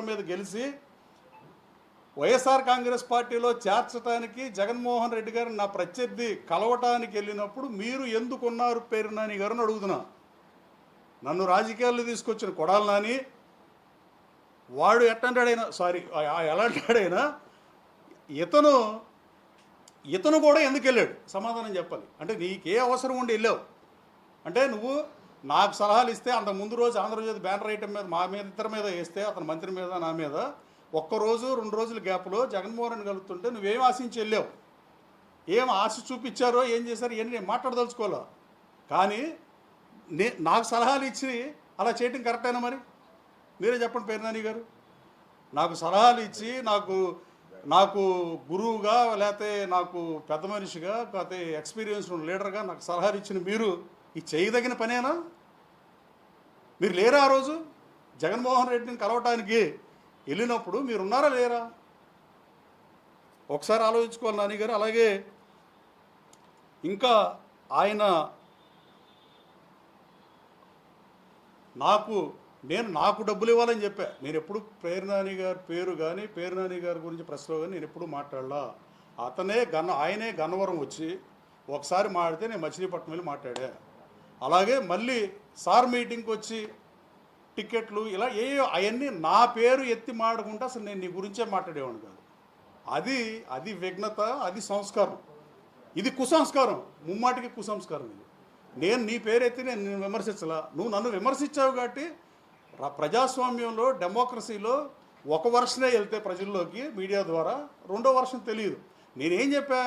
మీద గెలిచి వైఎస్ఆర్ కాంగ్రెస్ పార్టీలో చేర్చడానికి జగన్మోహన్ రెడ్డి గారిని నా ప్రత్యర్థి కలవటానికి వెళ్ళినప్పుడు మీరు ఎందుకున్నారు పేరు నాని గారిని అడుగుతున్నా. నన్ను రాజకీయాల్లో తీసుకొచ్చిన కొడాలి నాని వాడు ఎట్లాంటాడైనా ఎలాంటాడైనా ఇతను కూడా ఎందుకు వెళ్ళాడు సమాధానం చెప్పాలి. అంటే నీకే అవసరం ఉండి వెళ్ళావు అంటే నువ్వు నాకు సలహాలు ఇస్తే అంత ముందు రోజు ఆంధ్రజ్యోతి బ్యానర్ ఐటమ్ మీద మా మీద ఇద్దరి మీద వేస్తే అతని మంత్రి మీద నా మీద ఒక్కరోజు 2 రోజుల గ్యాప్లో జగన్మోహన్ రెడ్డి కలుగుతుంటే నువ్వేం ఆశించి వెళ్ళావు, ఏం ఆశ చూపించారో ఏం చేశారో ఇవన్నీ మాట్లాడదలుచుకోవాలా. కానీ నాకు సలహాలు ఇచ్చి అలా చేయటం కరెక్టేనా? మరి మీరే చెప్పండి పేరు నాని గారు. నాకు సలహాలు ఇచ్చి నాకు గురువుగా లేకపోతే నాకు పెద్ద మనిషిగా లేకపోతే ఎక్స్పీరియన్స్ ఉన్న లీడర్గా నాకు సలహాలు ఇచ్చిన మీరు ఈ చేయదగిన పనేనా? మీరు లేరా ఆ రోజు జగన్మోహన్ రెడ్డిని కలవటానికి వెళ్ళినప్పుడు మీరున్నారా లేరా ఒకసారి ఆలోచించుకోవాలి నాని గారు. అలాగే ఇంకా ఆయన నాకు డబ్బులు ఇవ్వాలని చెప్పా. నేను ఎప్పుడు పేరు నాని గారి పేరు కానీ పేరు నాని గారి గురించి ప్రెస్లో కానీ నేను ఎప్పుడు మాట్లాడలా. ఆయనే గన్నవరం వచ్చి ఒకసారి మాట్లాడితే నేను మచిలీపట్నం వెళ్ళి మాట్లాడా. అలాగే మళ్ళీ సార్ మీటింగ్కి వచ్చి టికెట్లు ఇలా అవన్నీ నా పేరు ఎత్తి మాడకుండా అసలు నేను నీ గురించే మాట్లాడేవాడిని కాదు. అది విఘ్నత, అది సంస్కారం. ఇది కుసంస్కారం, ముమ్మాటికి కుసంస్కారం. ఇది నేను నీ పేరు ఎత్తి నేను విమర్శించలా, నువ్వు నన్ను విమర్శించావు. కాబట్టి ప్రజాస్వామ్యంలో డెమోక్రసీలో ఒక వర్షనే వెళ్తే ప్రజల్లోకి మీడియా ద్వారా, రెండో వర్షం తెలియదు. నేనేం చెప్పా?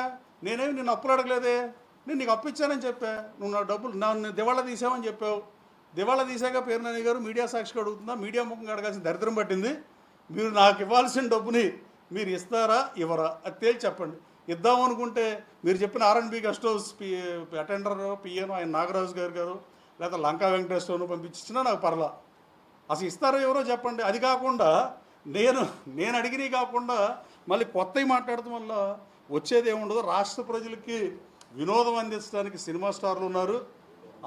నేనేమి నిన్ను అప్పులు అడగలేదే, నేను నీకు అప్పు ఇచ్చానని చెప్పా. నువ్వు నా డబ్బులు నన్ను దివాళా తీసావని చెప్పావు. దివాళా తీసాక పేరు నాని గారు మీడియా సాక్షిగా అడుగుతుందా? మీడియా ముఖంగా అడగాల్సిన దరిద్రం పట్టింది. మీరు నాకు ఇవ్వాల్సిన డబ్బుని మీరు ఇస్తారా ఇవ్వరా అది తేల్చి చెప్పండి. ఇద్దామనుకుంటే మీరు చెప్పిన R&B గెస్ట్ హౌస్ అటెండర్ పిఎను ఆయన నాగరాజు గారు లేదా లంకా వెంకటేశ్వరను పంపించినా నాకు పర్లా. అసలు ఇస్తారో ఎవరో చెప్పండి. అది కాకుండా నేను అడిగినవి కాకుండా మళ్ళీ కొత్తవి మాట్లాడటం వల్ల వచ్చేది ఏముండదు. రాష్ట్ర ప్రజలకి వినోదం అందించడానికి సినిమా స్టార్లు ఉన్నారు.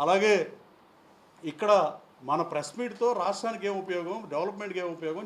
అలాగే ఇక్కడ మన ప్రెస్ మీట్తో రాష్ట్రానికి ఏం ఉపయోగం, డెవలప్మెంట్కి ఏం ఉపయోగం